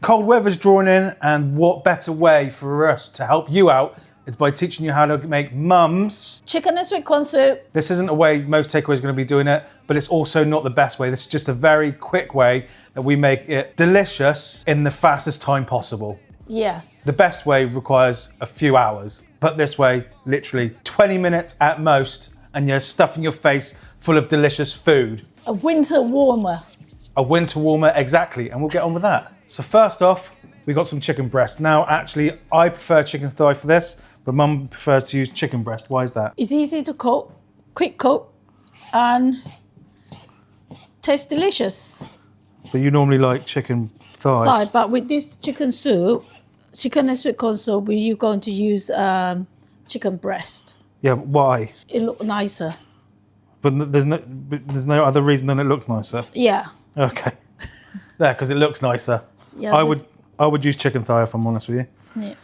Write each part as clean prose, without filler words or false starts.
Cold weather's drawing in, and what better way for us to help you out is by teaching you how to make Mum's chicken and sweet corn soup. This isn't a way most takeaways are going to be doing it, but it's also not the best way. This is just a very quick way that we make it delicious in the fastest time possible. Yes. The best way requires a few hours, but this way, literally 20 minutes at most, and you're stuffing your face full of delicious food. A winter warmer. A winter warmer, exactly, and we'll get on with that. So first off, we got some chicken breast. Now, actually, I prefer chicken thigh for this, but Mum prefers to use chicken breast. Why is that? It's easy to cook, quick cook, and tastes delicious. But you normally like chicken thighs. But with this chicken soup, chicken and sweet corn soup, you're going to use chicken breast. Yeah, but why? It looks nicer. But there's no other reason than it looks nicer. Yeah. Okay. There, because it looks nicer. Yeah. I would use chicken thigh if I'm honest with you. Yeah.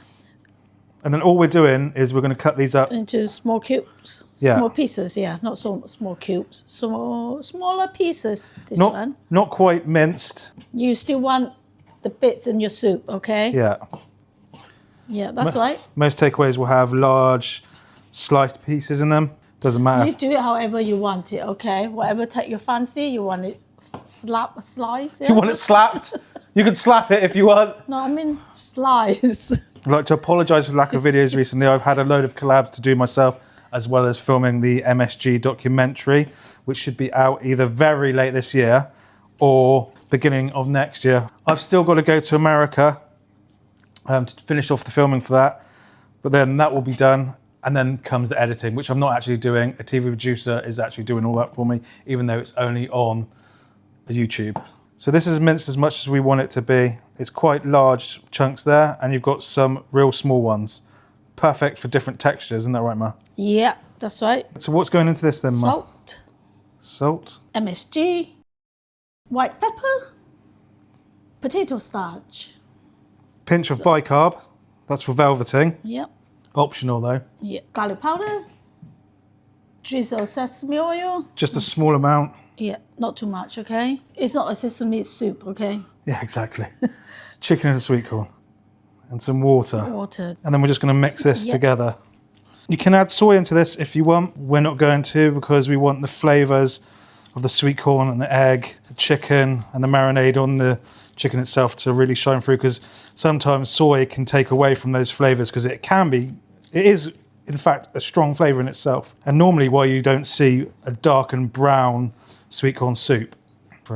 And then all we're doing is we're going to cut these up into small cubes. Yeah. Small pieces, yeah. Not so small cubes. Smaller pieces. This one. Not quite minced. You still want the bits in your soup, okay? Yeah. Yeah, that's right. Most takeaways will have large sliced pieces in them. Doesn't matter. You do it however you want it, okay? Whatever you fancy, you want it slice. Yeah? You want it slapped? You can slap it if you want. No, I mean slice. I'd like to apologise for the lack of videos recently. I've had a load of collabs to do myself, as well as filming the MSG documentary, which should be out either very late this year or beginning of next year. I've still got to go to America to finish off the filming for that, but then that will be done, and then comes the editing, which I'm not actually doing. A TV producer is actually doing all that for me, even though it's only on YouTube. So this is minced as much as we want it to be. It's quite large chunks there, and you've got some real small ones. Perfect for different textures, isn't that right, Ma? Yeah, that's right. So what's going into this then, Ma? Salt. Salt. MSG. White pepper. Potato starch. Pinch of bicarb. That's for velveting. Yep. Optional though. Yeah. Garlic powder. Drizzle sesame oil. Just a small amount. Yeah, not too much, okay? It's not a sesame soup, okay? Yeah, exactly. Chicken and sweet corn. And some water. Water. And then we're just going to mix this together. You can add soy into this if you want. We're not going to, because we want the flavours of the sweet corn and the egg, the chicken and the marinade on the chicken itself to really shine through, because sometimes soy can take away from those flavours, because it is in fact a strong flavour in itself. And normally why you don't see a dark and brown sweet corn soup.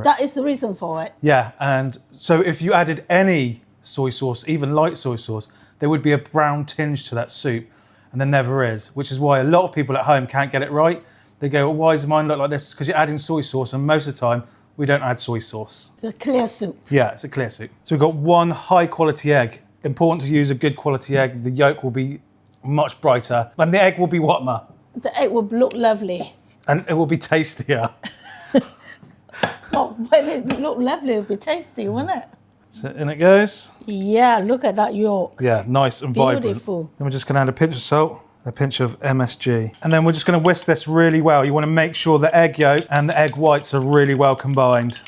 That is the reason for it. Yeah, and so if you added any soy sauce, even light soy sauce, there would be a brown tinge to that soup, and there never is, which is why a lot of people at home can't get it right. They go, well, why does mine look like this? Because you're adding soy sauce, and most of the time, we don't add soy sauce. It's a clear soup. Yeah, it's a clear soup. So we've got one high quality egg. Important to use a good quality egg. The yolk will be much brighter, and the egg will be what, Ma? The egg will look lovely. And it will be tastier. Oh, when it look lovely, it'll be tasty, won't it? So in it goes. Yeah, look at that yolk. Yeah, nice and vibrant. Beautiful. Then we're just going to add a pinch of salt, a pinch of MSG. And then we're just going to whisk this really well. You want to make sure the egg yolk and the egg whites are really well combined.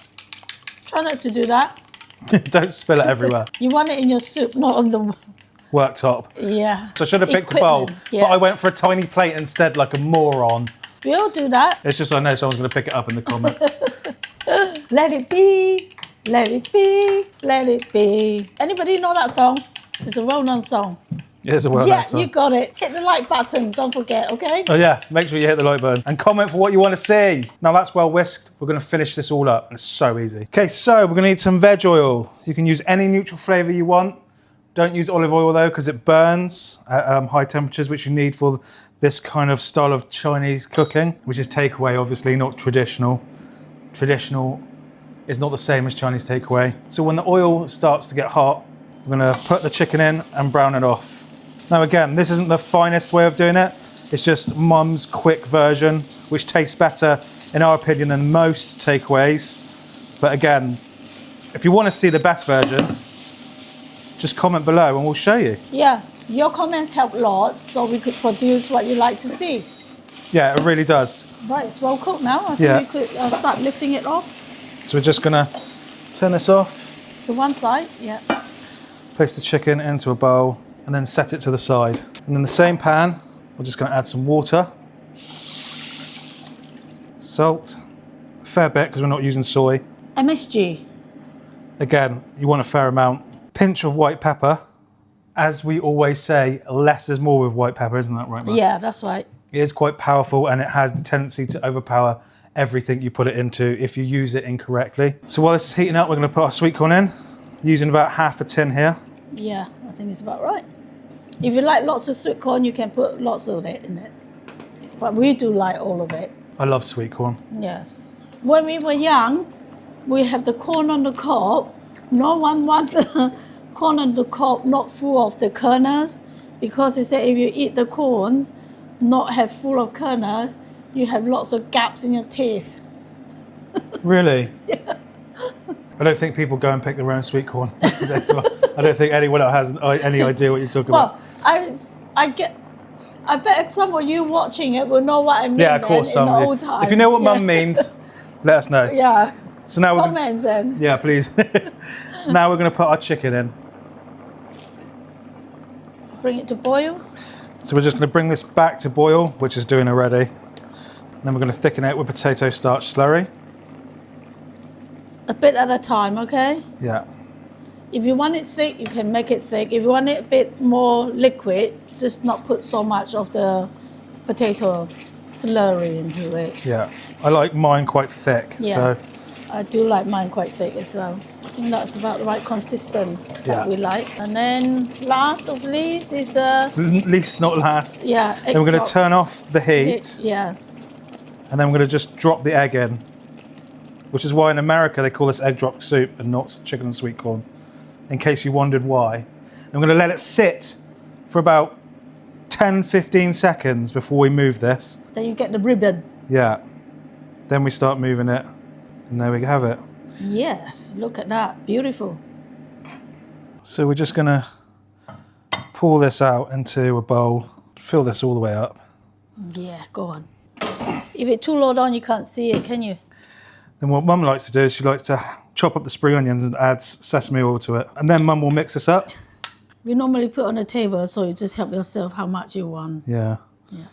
Try not to do that. Don't spill it everywhere. You want it in your soup, not on the Worktop. Yeah. So I should have picked a bowl, yeah. but I went for a tiny plate instead, like a moron. We all do that. It's just I know someone's going to pick it up in the comments. Let it be, let it be, let it be. Anybody know that song? It's a well-known song. It is a well-known song. Yeah, you got it. Hit the like button, don't forget, okay? Oh yeah, make sure you hit the like button and comment for what you want to see. Now that's well whisked. We're going to finish this all up, and it's so easy. Okay, so we're going to need some veg oil. You can use any neutral flavour you want. Don't use olive oil though, because it burns at high temperatures, which you need for this kind of style of Chinese cooking, which is takeaway, obviously, not traditional. Traditional is not the same as Chinese takeaway. So when the oil starts to get hot, we're going to put the chicken in and brown it off. Now again, this isn't the finest way of doing it. It's just Mum's quick version, which tastes better, in our opinion, than most takeaways. But again, if you want to see the best version, just comment below and we'll show you. Yeah, your comments help lots, so we could produce what you like to see. Yeah, it really does. Right, it's well cooked now. I think we could start lifting it off. So we're just gonna turn this off. To one side, yeah. Place the chicken into a bowl and then set it to the side. And in the same pan, we're just going to add some water, salt, a fair bit because we're not using soy. MSG. Again, you want a fair amount. Pinch of white pepper. As we always say, less is more with white pepper, isn't that right, Mum? Yeah, that's right. It is quite powerful and it has the tendency to overpower everything you put it into if you use it incorrectly. So while this is heating up, we're going to put our sweet corn in, using about half a tin here. Yeah, I think it's about right. If you like lots of sweet corn, you can put lots of it in it. But we do like all of it. I love sweet corn. Yes. When we were young, we have the corn on the cob. No one wants the corn on the cob not full of the kernels, because they say if you eat the corn not have full of kernels, you have lots of gaps in your teeth. Really? Yeah. I don't think people go and pick their own sweet corn. I don't think anyone else has any idea what you're talking about. I bet some of you watching it will know what I mean. Yeah, of course. In the old time. If you know what Mum means, let us know. Yeah. So now Comments then. Yeah, please. Now we're going to put our chicken in. Bring it to boil. So we're just going to bring this back to boil, which is doing already. And then we're going to thicken it with potato starch slurry. A bit at a time, okay? Yeah. If you want it thick, you can make it thick. If you want it a bit more liquid, just not put so much of the potato slurry into it. Yeah. I like mine quite thick. Yeah. So I do like mine quite thick as well. I think that's about the right consistent that we like. And then last of least is the... Least not last. Yeah. Then we're going to turn off the heat. Yeah. And then we're going to just drop the egg in. Which is why in America they call this egg drop soup and not chicken and sweet corn. In case you wondered why. And we're going to let it sit for about 10-15 seconds before we move this. Then you get the ribbon. Yeah. Then we start moving it. And there we have it. Yes, look at that. Beautiful. So we're just going to pour this out into a bowl. Fill this all the way up. Yeah, go on. If it's too low down, you can't see it, can you? Then what Mum likes to do is she likes to chop up the spring onions and adds sesame oil to it. And then Mum will mix this up. We normally put on a table, so you just help yourself how much you want. Yeah. Yeah.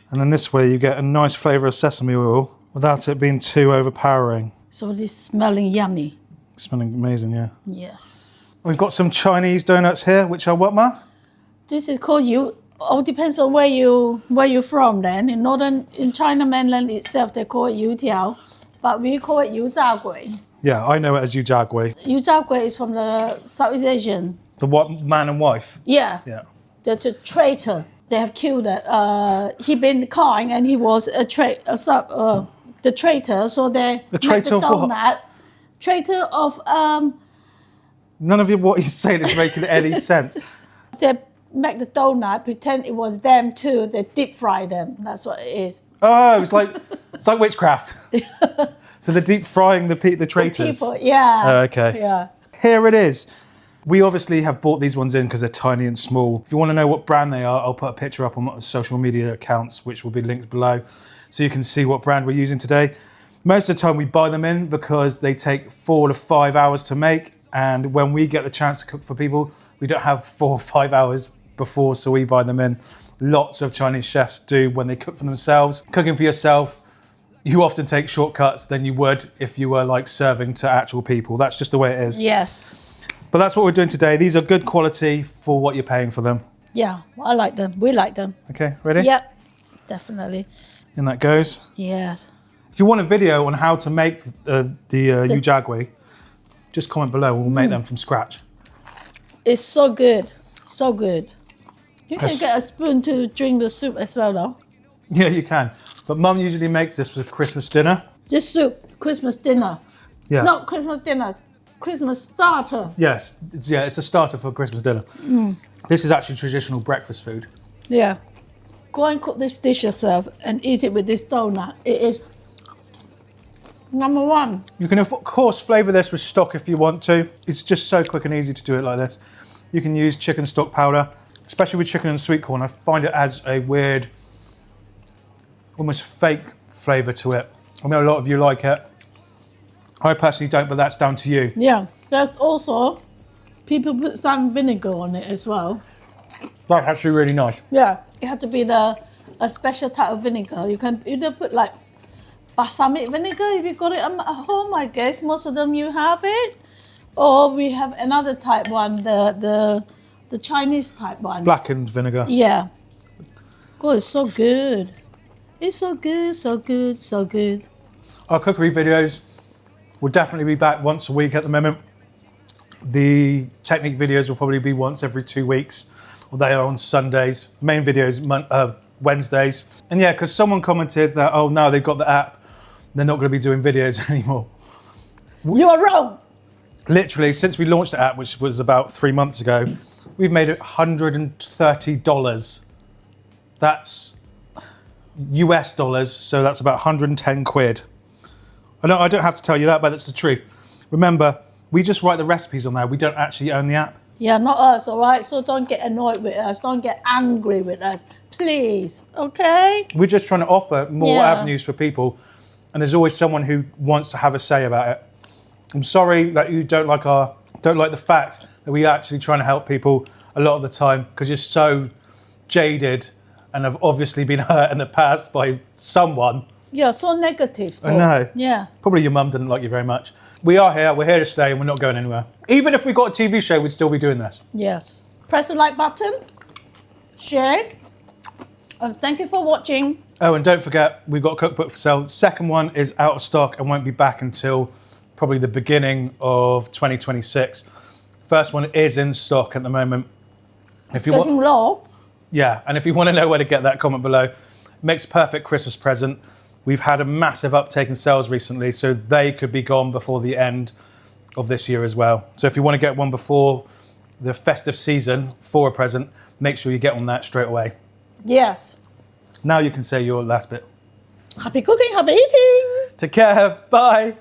And then this way you get a nice flavour of sesame oil without it being too overpowering. So this smelling yummy. Smelling amazing, yeah. Yes. We've got some Chinese donuts here, which are what, Ma? This is called all depends on where you're from then. In China mainland itself, they call it youtiao, but we call it yuzagui. Yeah, I know it as yuzagui. Yuzagui is from the Southeast Asian. The what, man and wife? Yeah. Yeah. That's a traitor. They have killed it. He been kind and he was the traitor. So they The traitor of what? Traitor of None of what he's saying is making any sense. they make the donut, pretend it was them too. They deep fry them. That's what it is. Oh, it's like witchcraft. So they're deep frying the traitors. People, yeah. Oh, okay. Yeah. Here it is. We obviously have bought these ones in because they're tiny and small. If you want to know what brand they are, I'll put a picture up on my social media accounts, which will be linked below, so you can see what brand we're using today. Most of the time we buy them in because they take 4 to 5 hours to make, and when we get the chance to cook for people, we don't have 4 or 5 hours before, so we buy them in. Lots of Chinese chefs do when they cook for themselves. Cooking for yourself, you often take shortcuts than you would if you were like serving to actual people. That's just the way it is. Yes. But that's what we're doing today. These are good quality for what you're paying for them. Yeah, I like them. We like them. Okay, ready? Yep, definitely. In that goes. Yes. If you want a video on how to make the yujagui, just comment below. We'll make them from scratch. It's so good. So good. You can Yes. get a spoon to drink the soup as well, though. Yeah, you can. But Mum usually makes this for Christmas dinner. This soup, Christmas dinner. Yeah. Not Christmas dinner, Christmas starter. Yes. It's a starter for Christmas dinner. This is actually traditional breakfast food. Yeah. Go and cook this dish yourself and eat it with this donut. It is number one. You can, of course, flavour this with stock if you want to. It's just so quick and easy to do it like this. You can use chicken stock powder, especially with chicken and sweet corn. I find it adds a weird, almost fake flavour to it. I know a lot of you like it. I personally don't, but that's down to you. Yeah. There's also People put some vinegar on it as well. That's actually really nice. Yeah, it had to be a special type of vinegar. You can either put like balsamic vinegar if you got it at home. I guess most of them you have it, or we have another type one, the Chinese type one. Blackened vinegar. Yeah. God, it's so good. It's so good, so good, so good. Our cookery videos will definitely be back once a week at the moment. The technique videos will probably be once every 2 weeks. Well, they are on Sundays. Main videos Wednesdays. And yeah, because someone commented that, oh, now they've got the app, they're not going to be doing videos anymore. You are wrong. Literally, since we launched the app, which was about 3 months ago, we've made it $130. That's US dollars, so that's about 110 quid. I don't have to tell you that, but that's the truth. Remember, we just write the recipes on there. We don't actually own the app. Yeah, not us, all right? So don't get annoyed with us. Don't get angry with us, please, okay? We're just trying to offer more Yeah. avenues for people, and there's always someone who wants to have a say about it. I'm sorry that you don't like the fact that we are actually trying to help people a lot of the time because you're so jaded and have obviously been hurt in the past by someone. Yeah, so negative. I know. Yeah. Probably your mum didn't like you very much. We are here, we're here to stay, and we're not going anywhere. Even if we got a TV show, we'd still be doing this. Yes. Press the like button, share, and thank you for watching. Oh, and don't forget, we've got a cookbook for sale. The second one is out of stock and won't be back until probably the beginning of 2026. First one is in stock at the moment. If you Getting low. Yeah, and if you want to know where to get that, comment below. Makes a perfect Christmas present. We've had a massive uptake in sales recently, so they could be gone before the end of this year as well. So if you want to get one before the festive season for a present, make sure you get on that straight away. Yes. Now you can say your last bit. Happy cooking, happy eating. Take care. Bye.